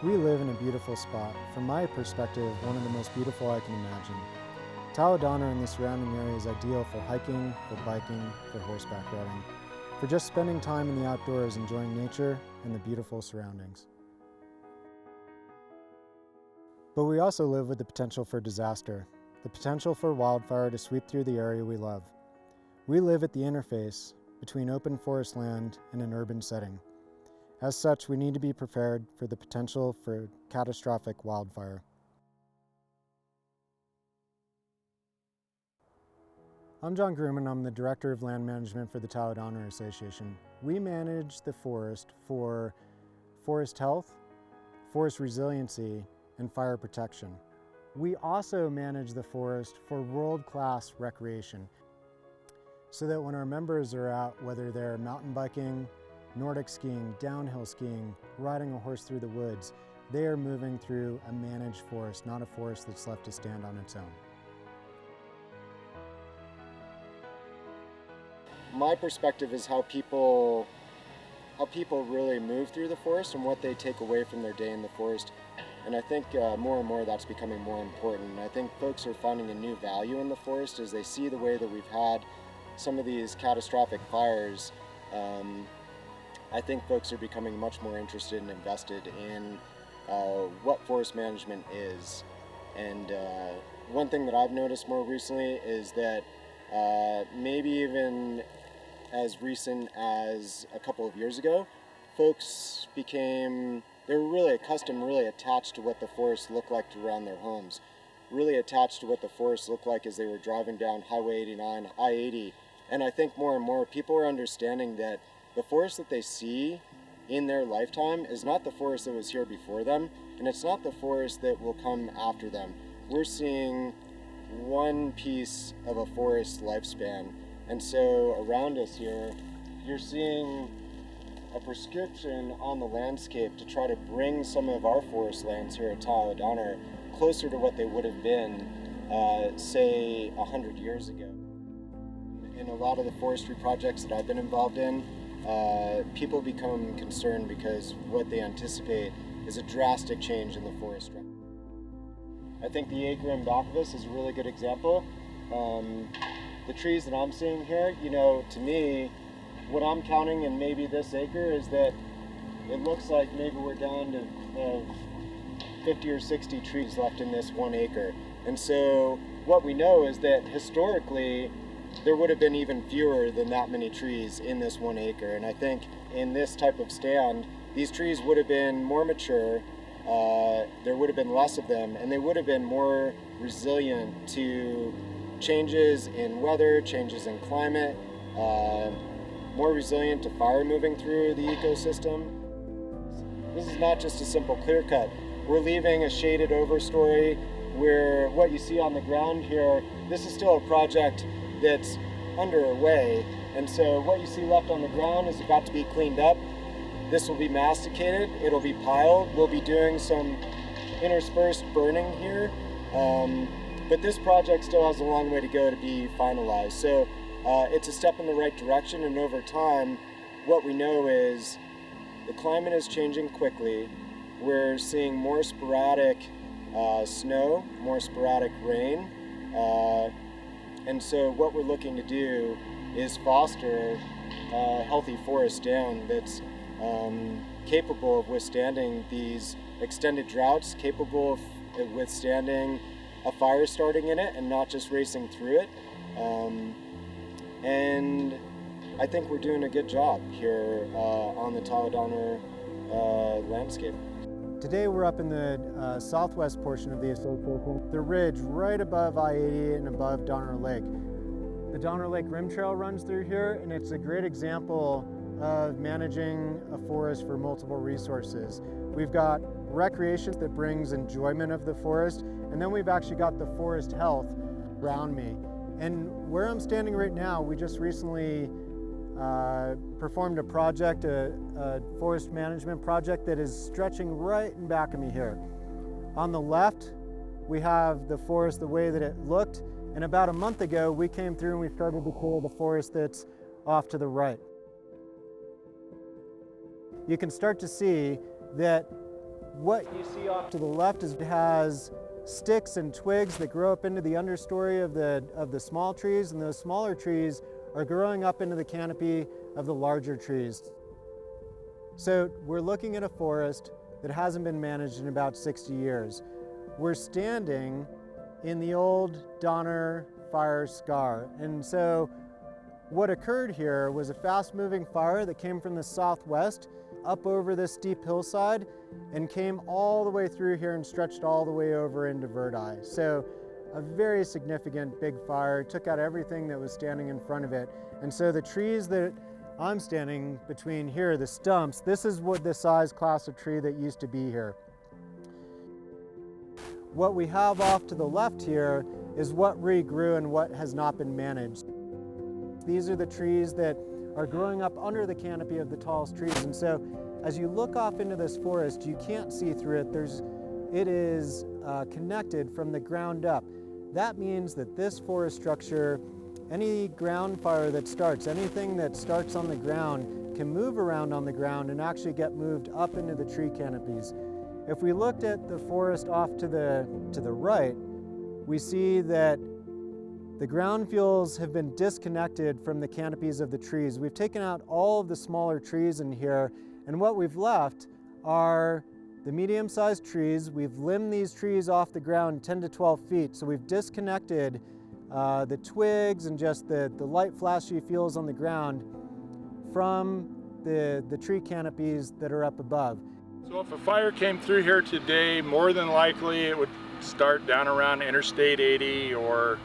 We live in a beautiful spot. From my perspective, one of the most beautiful I can imagine. Tawa Donna and the surrounding area is ideal for hiking, for biking, for horseback riding, for just spending time in the outdoors enjoying nature and the beautiful surroundings. But we also live with the potential for disaster, the potential for wildfire to sweep through the area we love. We live at the interface between open forest land and an urban setting. As such, we need to be prepared for the potential for catastrophic wildfire. I'm John Grumman. I'm the Director of Land Management for the Tawa Donna Association. We manage the forest for forest health, forest resiliency, and fire protection. We also manage the forest for world-class recreation, so that when our members are out, whether they're mountain biking, Nordic skiing, downhill skiing, riding a horse through the woods, they are moving through a managed forest, not a forest that's left to stand on its own. My perspective is how people really move through the forest and what they take away from their day in the forest. And I think more and more that's becoming more important. And I think folks are finding a new value in the forest as they see the way that we've had some of these catastrophic fires. I think folks are becoming much more interested and invested in what forest management is. And one thing that I've noticed more recently is that maybe even as recent as a couple of years ago, folks they were really accustomed, really attached to what the forest looked like around their homes, really attached to what the forest looked like as they were driving down Highway 89, I-80. And I think more and more people are understanding that the forest that they see in their lifetime is not the forest that was here before them, and it's not the forest that will come after them. We're seeing one piece of a forest lifespan. And so around us here, you're seeing a prescription on the landscape to try to bring some of our forest lands here at Tawa Donna closer to what they would have been, say, 100 years ago. In a lot of the forestry projects that I've been involved in, people become concerned because what they anticipate is a drastic change in the forest. I think the acre in back of us is a really good example. The trees that I'm seeing here, to me, what I'm counting in maybe this acre is that it looks like maybe we're down to 50 or 60 trees left in this 1 acre. And so what we know is that historically, there would have been even fewer than that many trees in this 1 acre. And I think in this type of stand, these trees would have been more mature, there would have been less of them, and they would have been more resilient to changes in weather, changes in climate, more resilient to fire moving through the ecosystem. This is not just a simple clear cut. We're leaving a shaded overstory where what you see on the ground here, this is still a project that's underway, and so what you see left on the ground is about to be cleaned up. This will be masticated, it'll be piled, we'll be doing some interspersed burning here, but this project still has a long way to go to be finalized. So it's a step in the right direction, and over time, what we know is the climate is changing quickly. We're seeing more sporadic snow, more sporadic rain, and so what we're looking to do is foster a healthy forest stand that's capable of withstanding these extended droughts, capable of withstanding a fire starting in it and not just racing through it. And I think we're doing a good job here on the Tawa Donna landscape. Today we're up in the southwest portion of the association, the ridge right above I-80 and above Donner Lake. The Donner Lake Rim Trail runs through here, and it's a great example of managing a forest for multiple resources. We've got recreation that brings enjoyment of the forest, and then we've actually got the forest health around me. And where I'm standing right now, we just recently performed a project, a forest management project that is stretching right in back of me here. On the left, we have the forest the way that it looked, and about a month ago, we came through and we started to clear the forest that's off to the right. You can start to see that What you see off to the left is it has sticks and twigs that grow up into the understory of the small trees, and those smaller trees are growing up into the canopy of the larger trees. So we're looking at a forest that hasn't been managed in about 60 years. We're standing in the old Donner fire scar. And so what occurred here was a fast-moving fire that came from the southwest up over this steep hillside and came all the way through here and stretched all the way over into Verdi. So a very significant big fire, took out everything that was standing in front of it. And so the trees that I'm standing between here, the stumps, this is what the size class of tree that used to be here. What we have off to the left here is what regrew and what has not been managed. These are the trees that are growing up under the canopy of the tallest trees. And so as you look off into this forest, you can't see through it. It is connected from the ground up. That means that this forest structure, any ground fire that starts, anything that starts on the ground can move around on the ground and actually get moved up into the tree canopies. If we looked at the forest off to the right, we see that the ground fuels have been disconnected from the canopies of the trees. We've taken out all of the smaller trees in here, and what we've left are the medium-sized trees. We've limbed these trees off the ground 10 to 12 feet, so we've disconnected the twigs and just the light flashy fuels on the ground from the tree canopies that are up above. So if a fire came through here today, more than likely it would start down around Interstate 80 or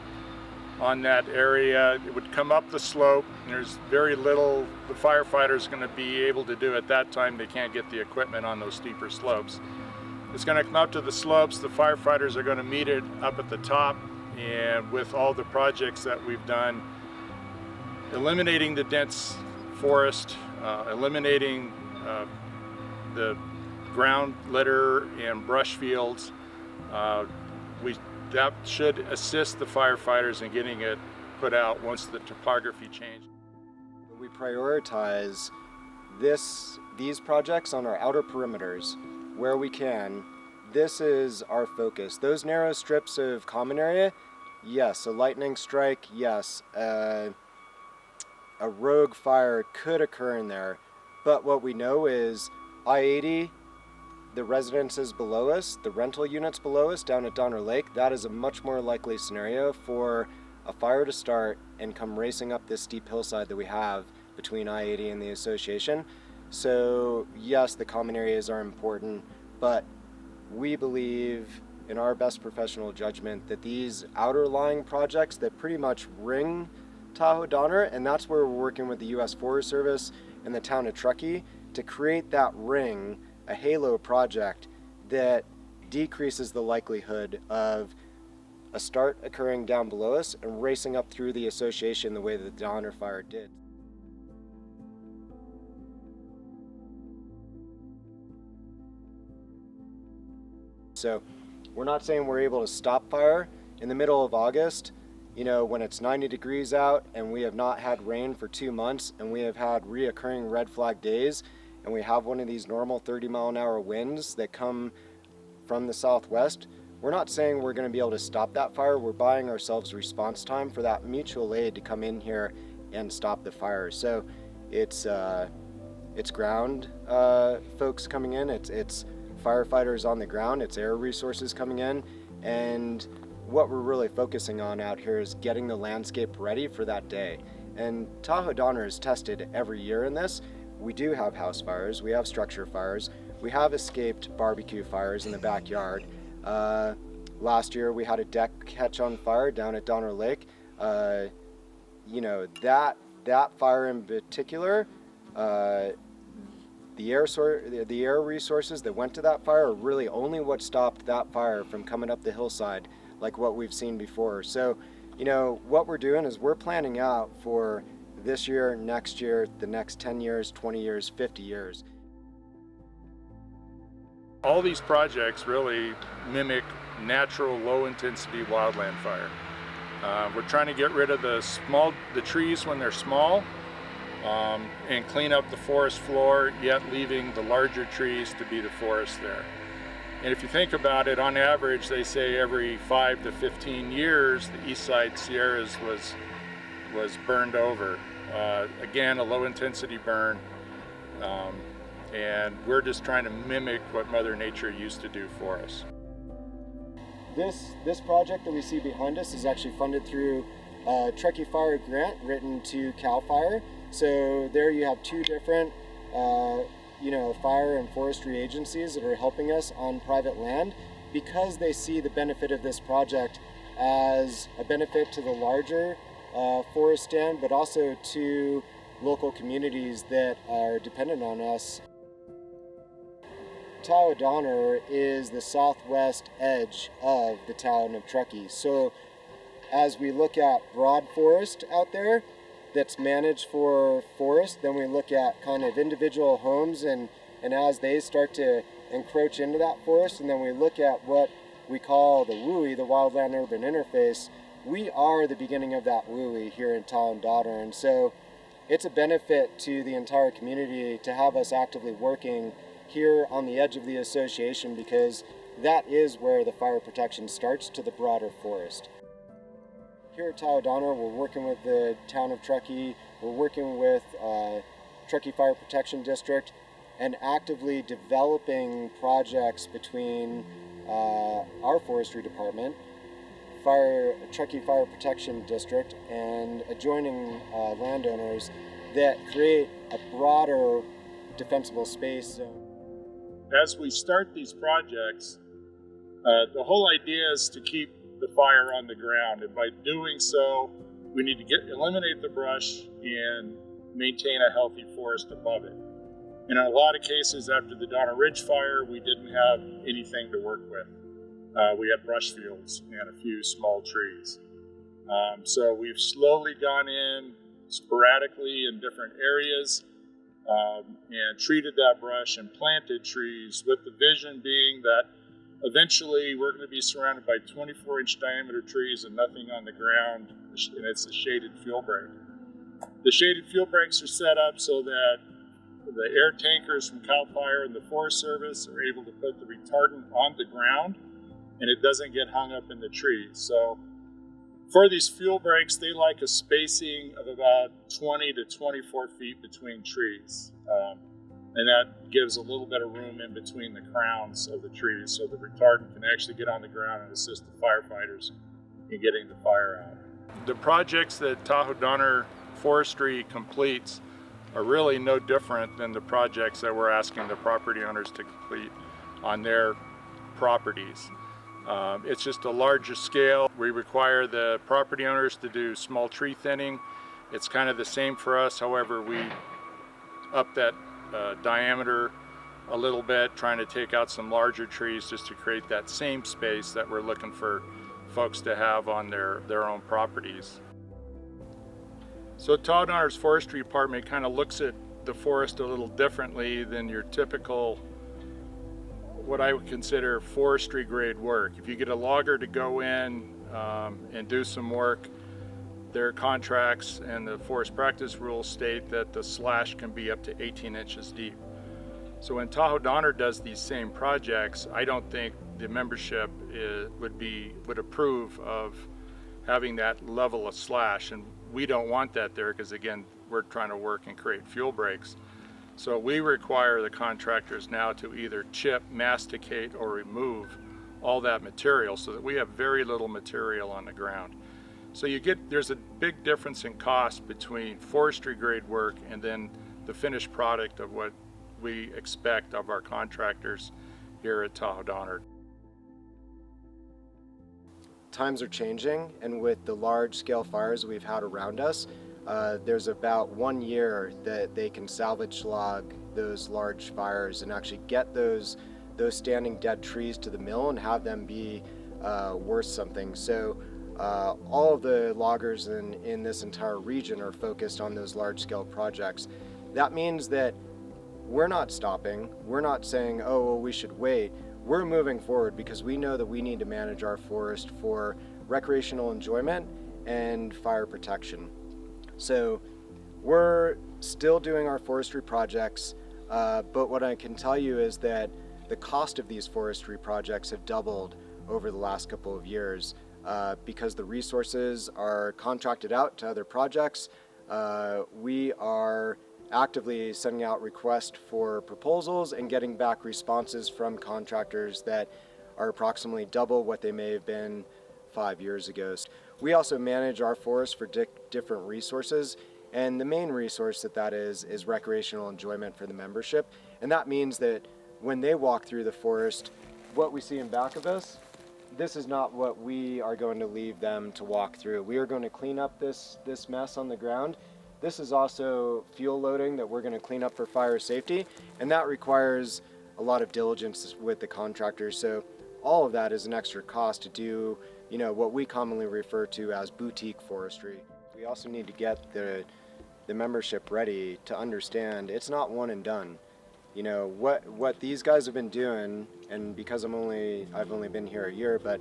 on that area. It would come up the slope. There's very little the firefighter's going to be able to do at that time. They can't get the equipment on those steeper slopes. It's going to come up to the slopes. The firefighters are going to meet it up at the top, and with all the projects that we've done, eliminating the dense forest, eliminating the ground litter and brush fields, that should assist the firefighters in getting it put out once the topography changed. We prioritize these projects on our outer perimeters where we can. This is our focus. Those narrow strips of common area, yes. A lightning strike, yes. A rogue fire could occur in there. But what we know is I-80, the residences below us, the rental units below us down at Donner Lake, that is a much more likely scenario for a fire to start and come racing up this steep hillside that we have between I-80 and the association. So yes, the common areas are important, but we believe in our best professional judgment that these outer lying projects that pretty much ring Tahoe Donner, and that's where we're working with the U.S. Forest Service and the town of Truckee to create that ring, a halo project that decreases the likelihood of a start occurring down below us and racing up through the association the way that the Donner fire did. So we're not saying we're able to stop fire in the middle of August, when it's 90 degrees out and we have not had rain for 2 months and we have had reoccurring red flag days, and we have one of these normal 30-mile-an-hour winds that come from the southwest. We're not saying we're going to be able to stop that fire. We're buying ourselves response time for that mutual aid to come in here and stop the fire. So it's ground folks coming in, it's firefighters on the ground, it's air resources coming in, and what we're really focusing on out here is getting the landscape ready for that day. And Tahoe Donner is tested every year in this. We do have house fires, we have structure fires, we have escaped barbecue fires in the backyard. Last year we had a deck catch on fire down at Donner Lake. That fire in particular, the air resources that went to that fire are really only what stopped that fire from coming up the hillside like what we've seen before. So, what we're doing is we're planning out for this year, next year, the next 10 years, 20 years, 50 years. All these projects really mimic natural low-intensity wildland fire. We're trying to get rid of the trees when they're small and clean up the forest floor, yet leaving the larger trees to be the forest there. And if you think about it, on average, they say every 5 to 15 years, the East Side Sierras was burned over. Again, a low intensity burn. And we're just trying to mimic what Mother Nature used to do for us. This project that we see behind us is actually funded through a Truckee Fire grant written to CAL FIRE. So there you have two different fire and forestry agencies that are helping us on private land, because they see the benefit of this project as a benefit to the larger forest stand, but also to local communities that are dependent on us. Tahoe-Donner is the southwest edge of the town of Truckee. So as we look at broad forest out there that's managed for forest, then we look at kind of individual homes and as they start to encroach into that forest, and then we look at what we call the WUI, the Wildland Urban Interface. We are the beginning of that WUI here in Tahoe-Donner, and so it's a benefit to the entire community to have us actively working here on the edge of the association, because that is where the fire protection starts to the broader forest. Here at Tahoe-Donner, we're working with the town of Truckee, we're working with Truckee Fire Protection District, and actively developing projects between our forestry department, Truckee Fire Protection District, and adjoining landowners that create a broader defensible space zone. As we start these projects, the whole idea is to keep the fire on the ground, and by doing so, we need to eliminate the brush and maintain a healthy forest above it. And in a lot of cases, after the Donner Ridge fire, we didn't have anything to work with. We had brush fields and a few small trees. So we've slowly gone in sporadically in different areas and treated that brush and planted trees, with the vision being that eventually we're going to be surrounded by 24-inch diameter trees and nothing on the ground, and it's a shaded fuel break. The shaded fuel breaks are set up so that the air tankers from CAL FIRE and the Forest Service are able to put the retardant on the ground, and it doesn't get hung up in the trees. So for these fuel breaks, they like a spacing of about 20 to 24 feet between trees. And that gives a little bit of room in between the crowns of the trees so the retardant can actually get on the ground and assist the firefighters in getting the fire out. The projects that Tahoe-Donner Forestry completes are really no different than the projects that we're asking the property owners to complete on their properties. It's just a larger scale. We require the property owners to do small tree thinning. It's kind of the same for us, however, we up that diameter a little bit, trying to take out some larger trees just to create that same space that we're looking for folks to have on their own properties. So Tahoe-Donner's Forestry Department kind of looks at the forest a little differently than your typical, what I would consider forestry grade work. If you get a logger to go in and do some work, their contracts and the forest practice rules state that the slash can be up to 18 inches deep. So when Tahoe-Donner does these same projects, I don't think the membership would approve of having that level of slash, and we don't want that there because, again, we're trying to work and create fuel breaks. So we require the contractors now to either chip, masticate, or remove all that material so that we have very little material on the ground. So there's a big difference in cost between forestry grade work and then the finished product of what we expect of our contractors here at Tahoe-Donner. Times are changing, and with the large scale fires we've had around us, there's about 1 year that they can salvage log those large fires and actually get those standing dead trees to the mill and have them be worth something. So all of the loggers in this entire region are focused on those large scale projects. That means that we're not stopping. We're not saying, oh, well, we should wait. We're moving forward because we know that we need to manage our forest for recreational enjoyment and fire protection. So we're still doing our forestry projects, but what I can tell you is that the cost of these forestry projects have doubled over the last couple of years because the resources are contracted out to other projects. We are actively sending out requests for proposals and getting back responses from contractors that are approximately double what they may have been 5 years ago. We also manage our forest for different resources, and the main resource that is recreational enjoyment for the membership. And that means that when they walk through the forest, what we see in back of us, this is not what we are going to leave them to walk through. We are going to clean up this mess on the ground. This is also fuel loading that we're going to clean up for fire safety, and that requires a lot of diligence with the contractors. So all of that is an extra cost to do, what we commonly refer to as boutique forestry. We also need to get the membership ready to understand it's not one and done. What these guys have been doing, and because I've only been here a year, but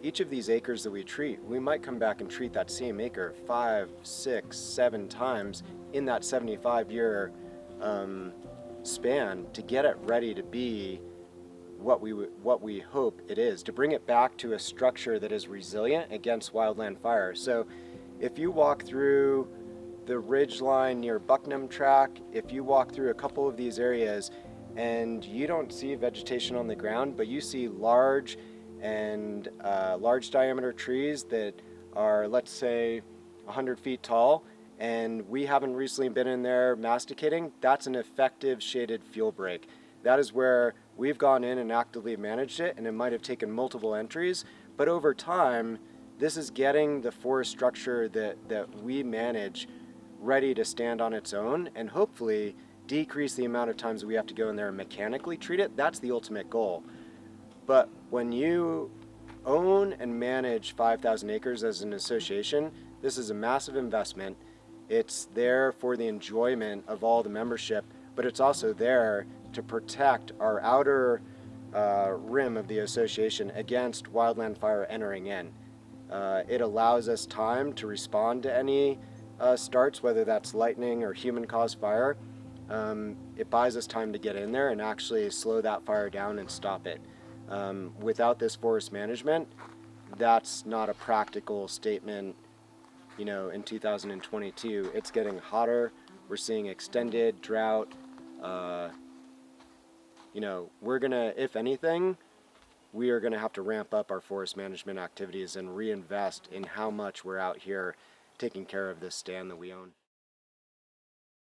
each of these acres that we treat, we might come back and treat that same acre 5, 6, 7 times in that 75-year span to get it ready to be what we hope it is, to bring it back to a structure that is resilient against wildland fire. So if you walk through the ridge line near Bucknam Track, if you walk through a couple of these areas and you don't see vegetation on the ground, but you see large diameter trees that are, let's say, 100 feet tall, and we haven't recently been in there masticating, that's an effective shaded fuel break. That is where we've gone in and actively managed it, and it might have taken multiple entries, but over time, this is getting the forest structure that we manage ready to stand on its own, and hopefully decrease the amount of times we have to go in there and mechanically treat it. That's the ultimate goal. But when you own and manage 5,000 acres as an association, this is a massive investment. It's there for the enjoyment of all the membership, but it's also there to protect our outer rim of the association against wildland fire entering in. It allows us time to respond to any starts, whether that's lightning or human-caused fire. It buys us time to get in there and actually slow that fire down and stop it. Without this forest management, that's not a practical statement, in 2022. It's getting hotter. We're seeing extended drought. We're gonna, if anything, we are gonna have to ramp up our forest management activities and reinvest in how much we're out here taking care of this stand that we own.